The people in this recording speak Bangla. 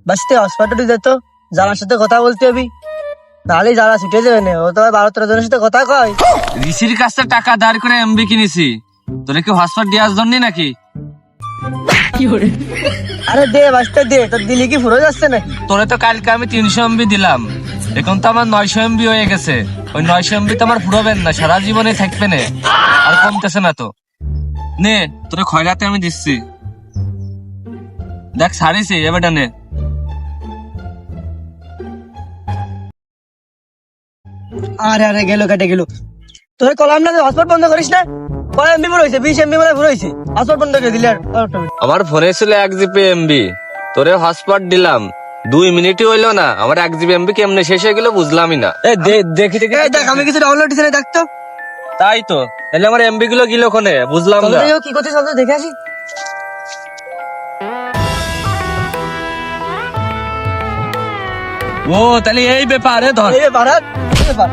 বাসতে হসপিটালে যেত, যারার সাথে কথা বলতে হবে, নাহলে যারা ছুটে যাবে না, ও তো 12-13 জনের সাথে কথা কয়। ঋষির কাছে টাকা ধার করে এমবি কিনেছি, তোরে কি হসপিটাল দেওয়ার জন্য নাকি? আরে দে বাসতে দে, তোর দিলে কি ফুরো যাচ্ছে নাকি? তোরে তো কালকে আমি 300 এমবি দিলাম, এখন তো আমার 900 এমবি হয়ে গেছে। ওই 900 এমবি তো আমার ফুরোবেন না, সারা জীবনে থাকবে না, আর কমতেছে না তো। নে তোরে খয়রাতে আমি দিচ্ছি, দেখ ছাড়িছি, এবারটা নে। আরে আরে গেল, কেটে গেল। তোর কলাম না, হসপিটাল বন্ধ করিস না। কয় এমবি ফুরোইছে? 20 এমবি মানে ফুরোইছে, হসপিটাল বন্ধ করে দিলি। আর আমার ফোনে ছিল 1 জিবি এমবি, তোরে হটস্পট দিলাম, 2 মিনিটই হইলো না, আমার 1 জিবি এমবি কেমনে শেষ হয়ে গেল বুঝলামই না। দেখি দেখি, এই দেখ, আমি কিছু ডাউনলোড দিছি না, দেখ তো। তাই তো, তাহলে আমার এমবি গুলো গিলো কোনে বুঝলাম চলো না। দেখি ও কি করছিস, চল তো দেখে আসি। ও তাহলে এই ব্যাপারে ধর। এই ব্যাপার, এই ব্যাপার।